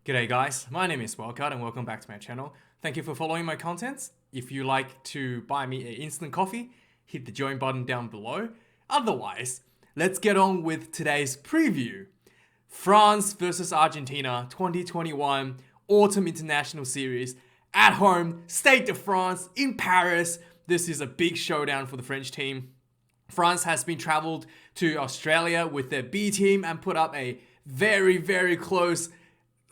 G'day guys, my name is Wildkard and welcome back to my channel. Thank you for following my contents. If you like to buy me an instant coffee, hit the join button down below. Otherwise, let's get on with today's preview. France versus Argentina 2021 Autumn International Series at home, Stade de France in Paris. This is a big showdown for the French team. France has been traveled to Australia with their B team and put up a very close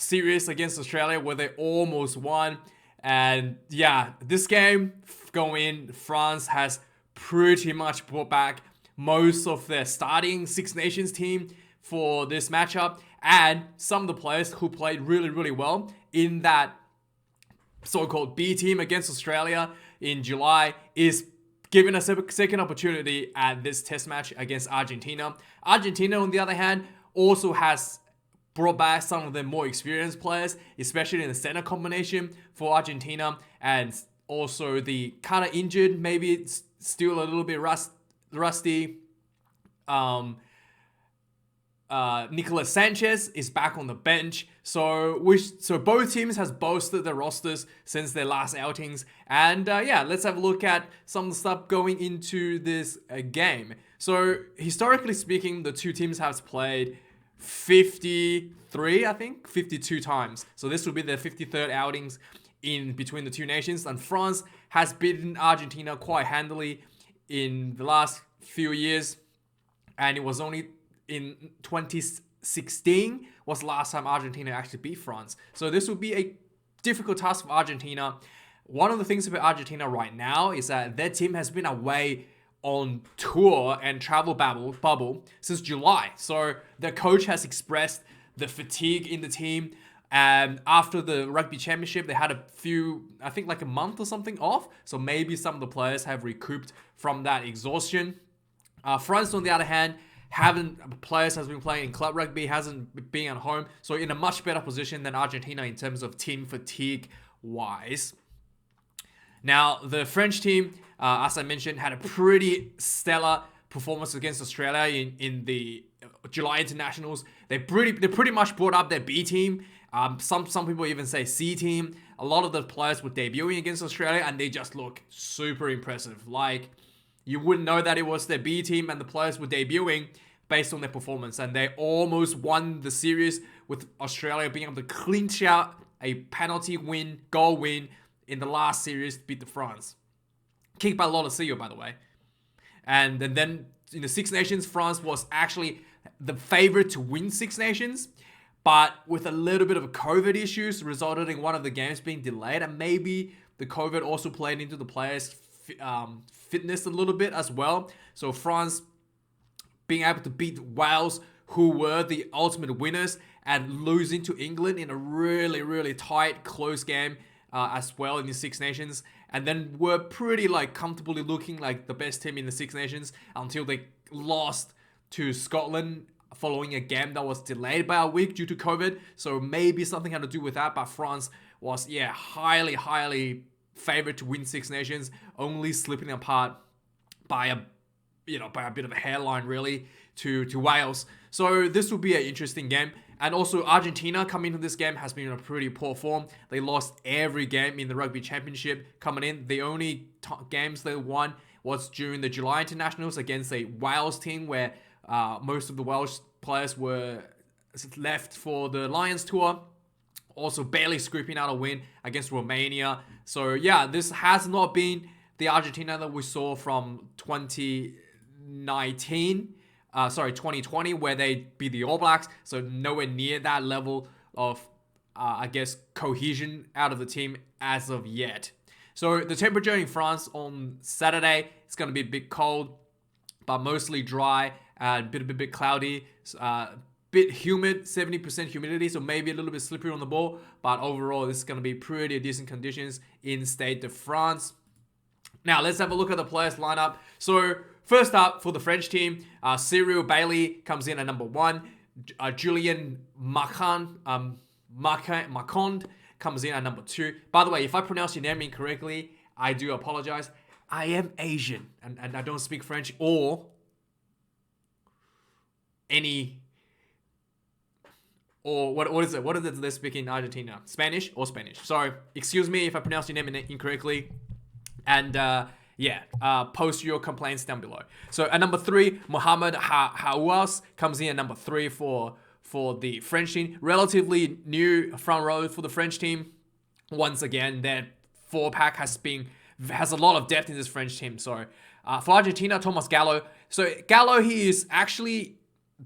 series against Australia where they almost won. And yeah, this game going in, France has pretty much brought back most of their starting Six Nations team for this matchup, and some of the players who played really well in that so-called B team against Australia in July is given a second opportunity at this test match against Argentina. Argentina, on the other hand, also has brought back some of the more experienced players, especially in the center combination for Argentina, and also the kind of injured, maybe it's still a little bit rusty. Nicolas Sanchez is back on the bench, so both teams has bolstered their rosters since their last outings, and yeah, let's have a look at some of the stuff going into this game. So historically speaking, the two teams have played 53, I think 52 times, so this will be their 53rd outings in between the two nations, and France has beaten Argentina quite handily in the last few years, and it was only in 2016 was the last time Argentina actually beat France. So this would be a difficult task for Argentina. One of the things about Argentina right now is that their team has been away on tour and travel bubble since July. So their coach has expressed the fatigue in the team. And after the Rugby Championship, they had a few, I think like a month or something off. So maybe some of the players have recouped from that exhaustion. France, on the other hand, players has been playing in club rugby, hasn't been at home, so in a much better position than Argentina in terms of team fatigue wise. Now, the French team, as I mentioned, had a pretty stellar performance against Australia in the July internationals. They pretty much brought up their B team. Some people even say C team. A lot of the players were debuting against Australia, and they just look super impressive. Like, you wouldn't know that it was their B team and the players were debuting based on their performance. And they almost won the series with Australia being able to clinch out a penalty goal win in the last series to beat the France. Kicked by Lolosio, by the way. And then in the Six Nations, France was actually the favorite to win Six Nations, but with a little bit of COVID issues resulted in one of the games being delayed, and maybe the COVID also played into the players' fitness a little bit as well. So France being able to beat Wales, who were the ultimate winners, and losing to England in a really tight, close game as well in the Six Nations, and then were pretty comfortably looking like the best team in the Six Nations until they lost to Scotland following a game that was delayed by a week due to COVID. So maybe something had to do with that, but France was highly favored to win Six Nations, only slipping apart by a bit of a hairline really to Wales. So this will be an interesting game. And also Argentina coming into this game has been in a pretty poor form. They lost every game in the Rugby Championship coming in. The only games they won was during the July internationals against a Wales team where most of the Welsh players were left for the Lions tour. Also barely scraping out a win against Romania. So yeah, this has not been the Argentina that we saw from 2020, where they beat the All Blacks. So nowhere near that level of, cohesion out of the team as of yet. So the temperature in France on Saturday, it's going to be a bit cold, but mostly dry and a bit cloudy. Bit humid, 70% humidity, so maybe a little bit slippery on the ball, but overall this is going to be pretty decent conditions in Stade de France. Now let's have a look at the players lineup. So first up for the French team, Cyril Bailly comes in at number 1. Julien Marquand comes in at number 2. By the way, if I pronounce your name incorrectly, I do apologize. I am Asian and I don't speak French or any or what is it? What is it they speak in Argentina? Spanish or Spanish? Sorry, excuse me if I pronounce your name incorrectly. And post your complaints down below. So at number 3, Mohamed Hawas comes in at number 3 for the French team. Relatively new front row for the French team. Once again, their 4-pack has a lot of depth in this French team. So for Argentina, Thomas Gallo. So Gallo, he is actually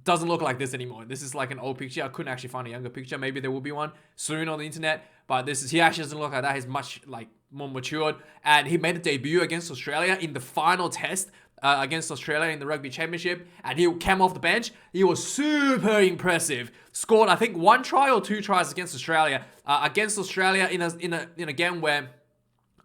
doesn't look like this anymore. This is like an old picture. I couldn't actually find a younger picture. Maybe there will be one soon on the internet. But he actually doesn't look like that. He's much more matured. And he made a debut against Australia in the final test against Australia in the Rugby Championship. And he came off the bench. He was super impressive. Scored, I think, 1 try or 2 tries against Australia. In a game where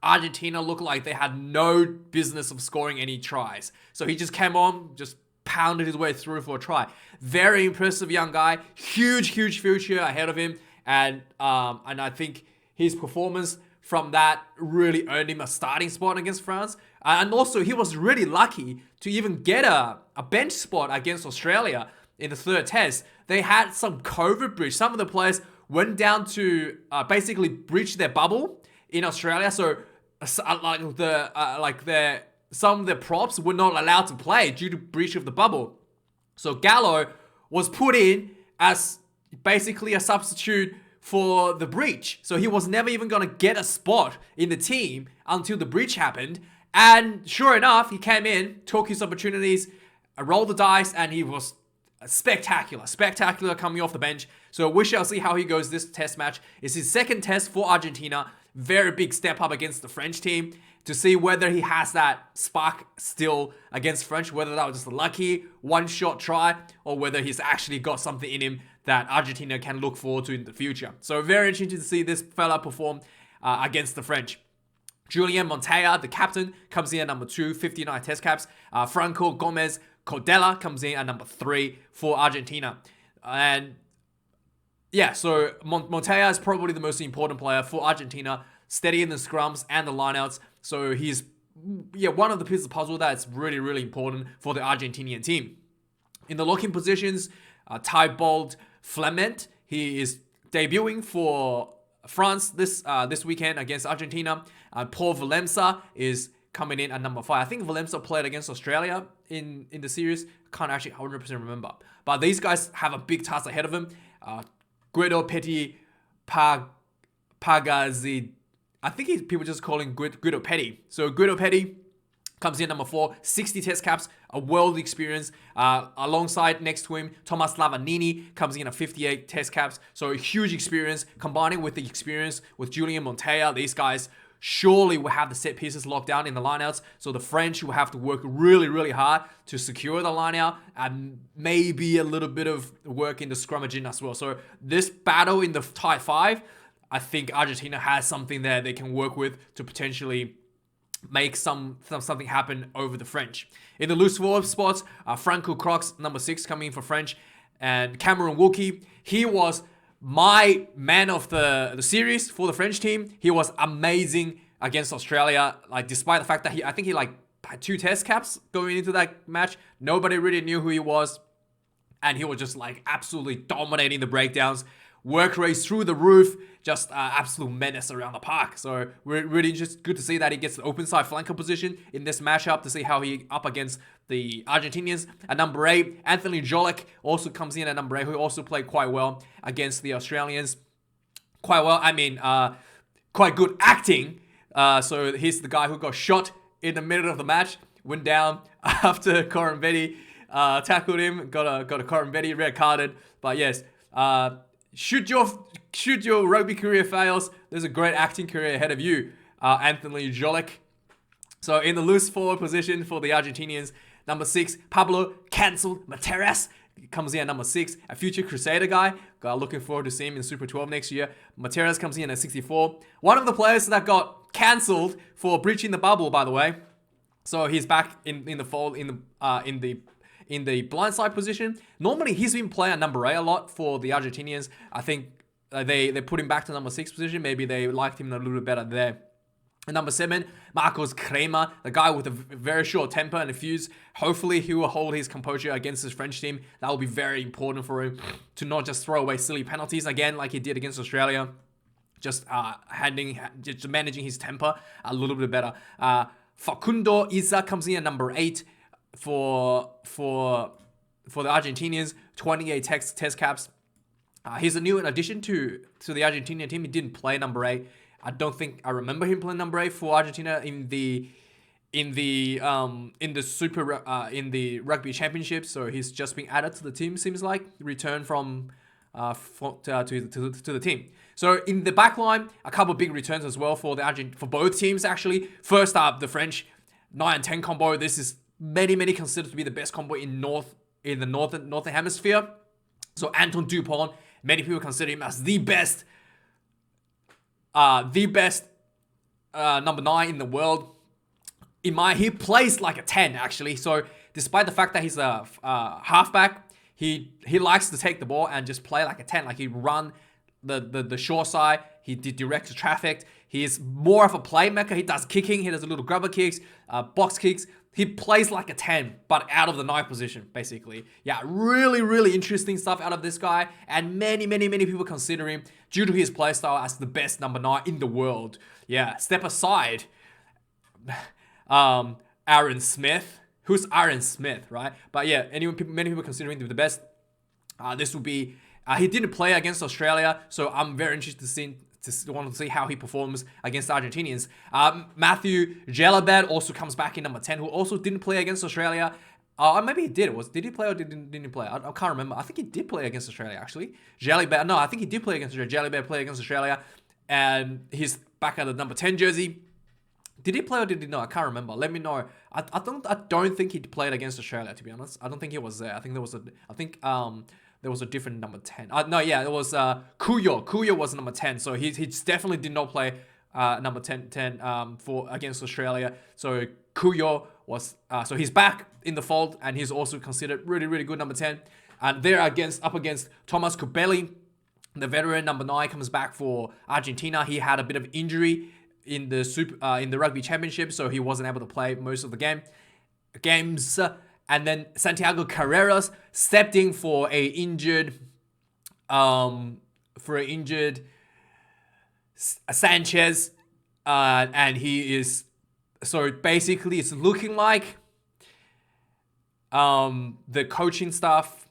Argentina looked like they had no business of scoring any tries. So he just came on, just pounded his way through for a try. Very impressive young guy. Huge future ahead of him. And I think his performance from that really earned him a starting spot against France. And also, he was really lucky to even get a bench spot against Australia in the 3rd test. They had some COVID breach. Some of the players went down to basically breach their bubble in Australia. So some of the props were not allowed to play due to breach of the bubble. So Gallo was put in as basically a substitute for the breach. So he was never even going to get a spot in the team until the breach happened. And sure enough, he came in, took his opportunities, rolled the dice, and he was spectacular coming off the bench. So we shall see how he goes this test match. It's his 2nd test for Argentina. Very big step up against the French team to see whether he has that spark still against French, whether that was just a lucky one-shot try or whether he's actually got something in him that Argentina can look forward to in the future. So very interesting to see this fella perform against the French. Julian Montoya, the captain, comes in at number 2, 59 test caps. Franco Gomez Codella comes in at number 3 for Argentina. And yeah, so Montoya is probably the most important player for Argentina, steady in the scrums and the lineouts. So he's one of the pieces of the puzzle that's really important for the Argentinian team. In the locking positions, Thibault Flamant, he is debuting for France this weekend against Argentina. Paul Valemsa is coming in at number 5. I think Valemsa played against Australia in the series. Can't actually 100% remember. But these guys have a big task ahead of them. Guido Petit Pagazzi. I think people just call him Guido Petit. So Guido Petit comes in number 4, 60 test caps, a world experience. Alongside next to him, Thomas Lavanini comes in at 58 test caps. So a huge experience, combining with the experience with Julian Montoya. These guys surely will have the set pieces locked down in the lineouts. So the French will have to work really hard to secure the lineout and maybe a little bit of work in the scrummaging as well. So this battle in the tight 5, I think Argentina has something there they can work with to potentially make something happen over the French. In the loose forward spots, Franco Crocs, number 6, coming in for French, and Cameron Woolkey. He was my man of the series for the French team. He was amazing against Australia. Despite the fact that I think he had 2 test caps going into that match. Nobody really knew who he was, and he was just absolutely dominating the breakdowns. Work rates through the roof, just absolute menace around the park. So we're really just good to see that he gets the open side flanker position in this matchup to see how he up against the Argentinians. At number 8, Anthony Jolick also comes in at number 8, who also played quite well against the Australians. Quite well, I mean, quite good acting. So he's the guy who got shot in the middle of the match, went down after Corambetti tackled him, got a Corambetti red carded. But yes, should your rugby career fails, there's a great acting career ahead of you, Anthony Jolick. So in the loose forward position for the Argentinians, number 6, Pablo Cancelled Materas comes in at number 6, a future Crusader guy. Looking forward to seeing him in Super 12 next year. Materas comes in at 64. One of the players that got cancelled for breaching the bubble, by the way. So he's back in the fold in the blindside position. Normally, he's been playing at number 8 a lot for the Argentinians. I think they put him back to number 6 position. Maybe they liked him a little bit better there. And number 7, Marcos Kremer, the guy with a very short temper and a fuse. Hopefully, he will hold his composure against his French team. That will be very important for him to not just throw away silly penalties again like he did against Australia. Just managing his temper a little bit better. Facundo Isa comes in at number 8 for the Argentinians. 28 test caps. He's a new addition to the Argentina team. He didn't play number 8. I don't think I remember him playing number 8 for Argentina in the rugby championship. So he's just been added to the team. Seems like return from to the team. So in the back line, a couple of big returns as well for both teams actually. First up, the French 9 and 10 combo. This is many considered to be the best combo in the northern hemisphere. So Anton Dupont, many people consider him as the best number 9 in the world. He plays like a 10 actually. So despite the fact that he's a halfback, he likes to take the ball and just play like a 10. Like he run the short side. He directs traffic. He's more of a playmaker. He does kicking. He does a little grubber kicks, box kicks. He plays like a 10, but out of the 9 position, basically. Yeah, really interesting stuff out of this guy. And many people consider him, due to his play style, as the best number 9 in the world. Yeah, step aside Aaron Smith. Who's Aaron Smith, right? But yeah, many people consider him the best. This will be... he didn't play against Australia, so I'm very interested to see how he performs against the Argentinians. Matthew Jalabad also comes back in number 10, who also didn't play against Australia. Maybe he did. Did he play or didn't he play? I can't remember. I think he did play against Australia, actually. I think he did play against Australia. Jalabad played against Australia, and he's back at the number 10 jersey. Did he play or did he not? I can't remember. Let me know. I don't think he played against Australia, to be honest. I don't think he was there. I think there was a different number 10. It was Kuyo. Kuyo was number 10. So he definitely did not play number 10 for against Australia. So Kuyo was so he's back in the fold, and he's also considered really good number 10. And they're up against Thomas Kubeli, the veteran number 9, comes back for Argentina. He had a bit of injury in the rugby championship, so he wasn't able to play most of the games. And then Santiago Carreras stepped in for a injured Sanchez, and he is, so basically it's looking like the coaching staff,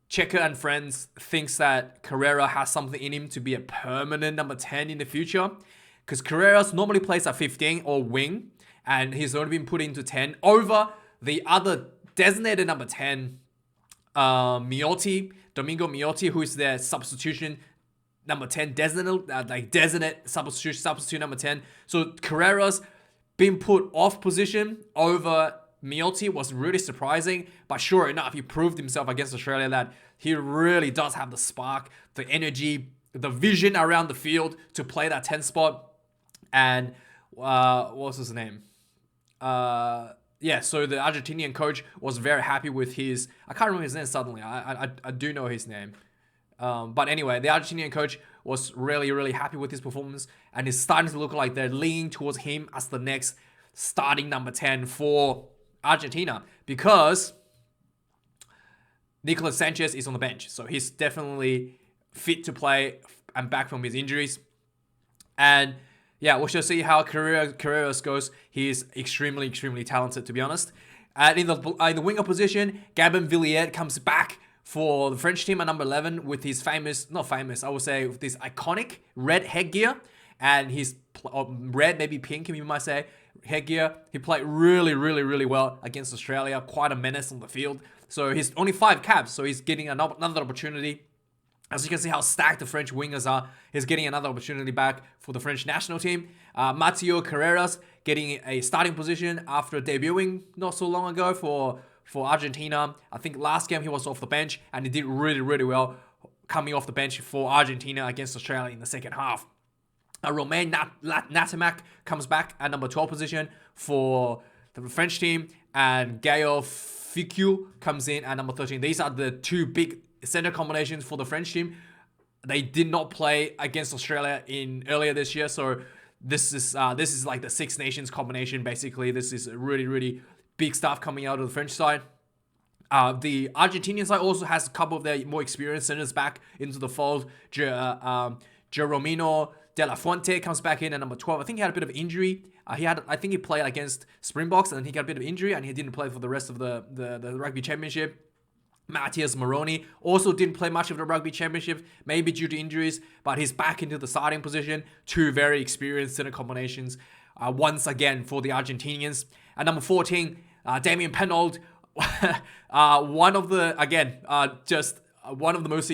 Checker and friends, thinks that Carrera has something in him to be a permanent number 10 in the future, because Carreras normally plays at 15 or wing, and he's only been put into 10 over the other designated number 10, Domingo Miotti, who is their substitution number 10, designate substitute number 10. So Carreras being put off position over Miotti was really surprising, but sure enough, he proved himself against Australia that he really does have the spark, the energy, the vision around the field to play that 10 spot. And what's his name? So the Argentinian coach was very happy with his... I can't remember his name suddenly. I do know his name. But anyway, the Argentinian coach was really happy with his performance, and it's starting to look like they're leaning towards him as the next starting number 10 for Argentina, because Nicolas Sanchez is on the bench. So he's definitely fit to play and back from his injuries. And yeah, we shall see how Carreras goes. He is extremely talented, to be honest. And in the winger position, Gabin Villiers comes back for the French team at number 11 with his with this iconic red headgear and his red, maybe pink, you might say, headgear. He played really well against Australia. Quite a menace on the field. So he's only 5 caps, so he's getting another opportunity. As you can see how stacked the French wingers are, he's getting another opportunity back for the French national team. Mateo Carreras getting a starting position after debuting not so long ago for Argentina. I think last game he was off the bench, and he did really well coming off the bench for Argentina against Australia in the second half. Romain Natamak comes back at number 12 position for the French team, and Gaël Ficou comes in at number 13. These are the 2 big center combinations for the French team. They did not play against Australia earlier this year, so this is like the Six Nations combination. Basically, this is really, really big stuff coming out of the French side. The Argentinian side also has a couple of their more experienced centers back into the fold. Jeromino De La Fuente comes back in at number 12. I think he had a bit of injury. I think he played against Springboks, and then he got a bit of injury, and he didn't play for the rest of the Rugby Championship. Matthias Moroni also didn't play much of the Rugby Championship, maybe due to injuries, but he's back into the starting position. Two very experienced center combinations, once again for the Argentinians. At number 14, Damien Penalt, one of the most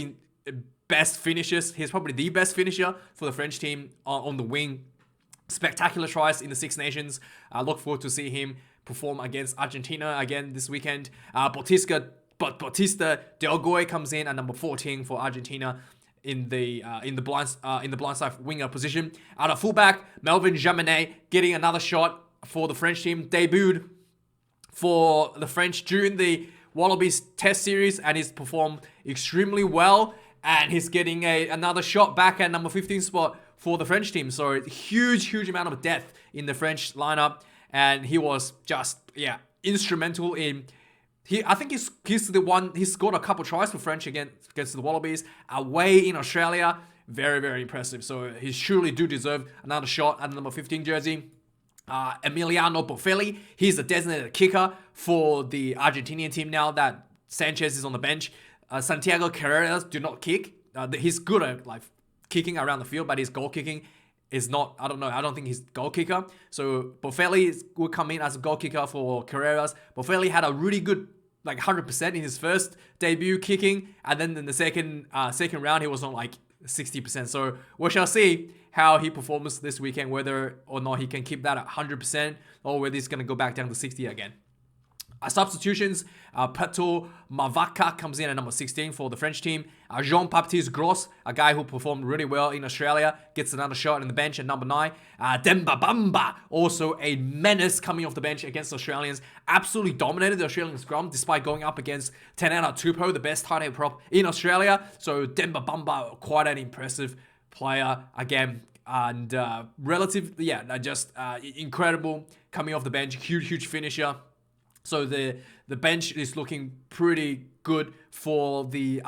best finishers. He's probably the best finisher for the French team on the wing. Spectacular tries in the Six Nations. I look forward to see him perform against Argentina again this weekend. Bautista Del Goy comes in at number 14 for Argentina in the blindside winger position. Out of fullback, Melvin Jaminet getting another shot for the French team. Debuted for the French during the Wallabies Test series, and he's performed extremely well. And he's getting another shot back at number 15 spot for the French team. So huge amount of depth in the French lineup, and he was just instrumental in. I think he's the one. He scored a couple tries for French against the Wallabies away in Australia. Very impressive. So he surely do deserve another shot at the number 15 jersey. Emiliano Buffali, he's a designated kicker for the Argentinian team now that Sanchez is on the bench. Santiago Carreras do not kick. He's good at like kicking around the field, but his goal kicking is not. I don't think he's goal kicker. So Buffali will come in as a goal kicker for Carreras. Buffali had a really good 100% in his first debut kicking, and then in the second round he was on 60%. So we shall see how he performs this weekend, whether or not he can keep that at 100% or whether he's going to go back down to 60 again. Substitutions, Peto Mavaka comes in at number 16 for the French team. Jean-Baptiste Gros, a guy who performed really well in Australia, gets another shot in the bench at number 9. Demba Bamba, also a menace coming off the bench against the Australians. Absolutely dominated the Australian scrum despite going up against Tenana Tupou, the best tight end prop in Australia. So Demba Bamba, quite an impressive player again. And incredible coming off the bench. Huge finisher. So the bench is looking pretty good for the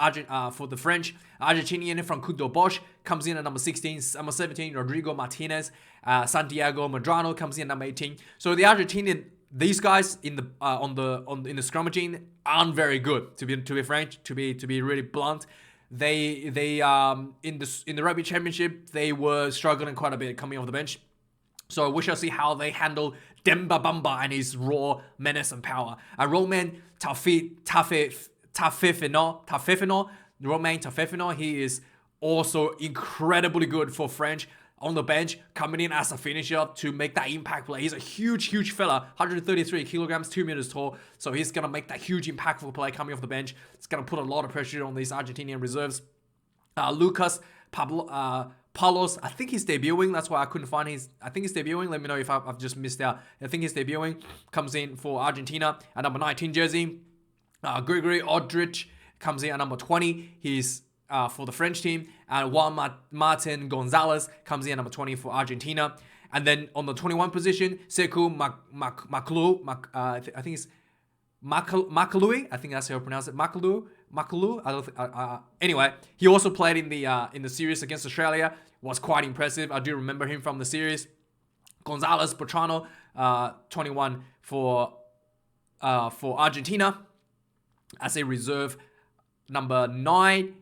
French. Argentinian Francisco Bosch comes in at number 16. Number 17, Rodrigo Martinez. Santiago Medrano comes in at number 18. So the Argentinian, these guys in the scrummaging aren't very good. To be frank, to be really blunt, they in the Rugby Championship they were struggling quite a bit coming off the bench. So we shall see how they handle Demba Bamba and his raw menace and power. Romain Tafefino, he is also incredibly good for French on the bench, coming in as a finisher to make that impact play. He's a huge fella, 133 kilograms, 2 meters tall. So he's going to make that huge impactful play coming off the bench. It's going to put a lot of pressure on these Argentinian reserves. Lucas Palos, I think he's debuting. That's why I couldn't find I think he's debuting. Let me know if I've just missed out. I think he's debuting. Comes in for Argentina at number 19 jersey. Gregory Odrich comes in at number 20. He's for the French team. And Juan Martin Gonzalez comes in at number 20 for Argentina. And then on the 21 position, Sekou Makalou. I think it's Makalui. I think that's how you pronounce it. Makalou. Anyway, he also played in the series against Australia. Was quite impressive. I do remember him from the series. Gonzalez Bertrano, 21 for Argentina as a reserve, number 9.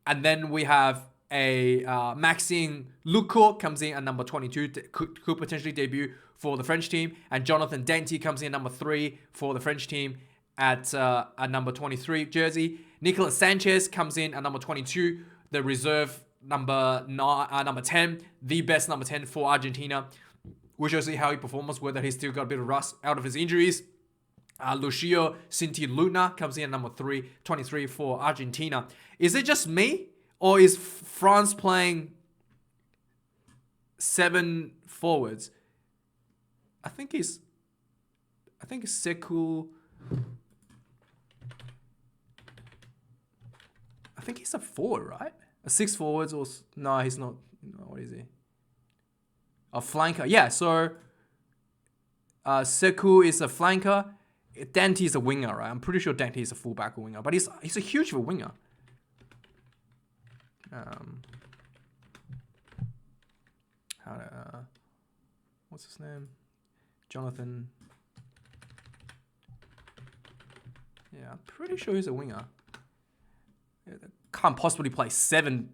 And then we have a Maxime Luco comes in at number 22, could potentially debut for the French team. And Jonathan Denty comes in at number 3 for the French team at number 23 jersey. Nicolas Sanchez comes in at number 22, the reserve number 10, the best number 10 for Argentina. We shall see how he performs, whether he's still got a bit of rust out of his injuries. Lucio Cinti Luna comes in at number 23 for Argentina. Is it just me, or is France playing 7 forwards? I think it's Sekou. I think he's a forward, right? A 6 forwards or no? He's not. No, what is he? a flanker. Yeah, so Sekou is a flanker. Dante is a winger, right? I'm pretty sure Dante is a fullback or winger, but he's a huge of a winger. What's his name? Jonathan. Yeah, I'm pretty sure he's a winger. Can't possibly play 7.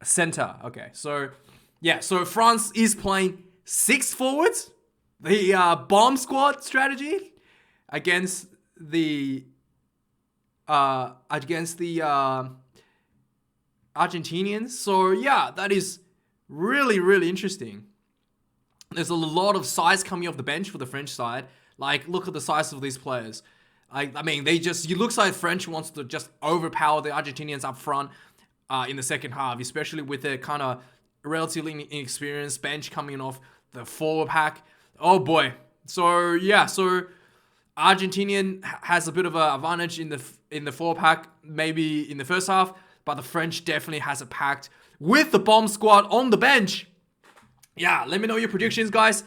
Center. Okay, so yeah, so France is playing 6 forwards. The bomb squad strategy against the Argentinians. So yeah, that is really, really interesting. There's a lot of size coming off the bench for the French side. Like, look at the size of these players. I mean, you looks like French wants to just overpower the Argentinians up front in the second half, especially with their kind of relatively inexperienced bench coming off the forward pack. Oh boy. So yeah, so Argentinian has a bit of an advantage in the forward pack, maybe in the first half, but the French definitely has it packed with the bomb squad on the bench. Yeah, let me know your predictions, guys.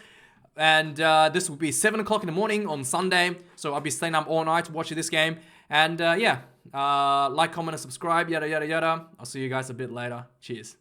And this will be 7 o'clock in the morning on Sunday. So I'll be staying up all night to watch this game. And yeah, like, comment, and subscribe, yada, yada, yada. I'll see you guys a bit later. Cheers.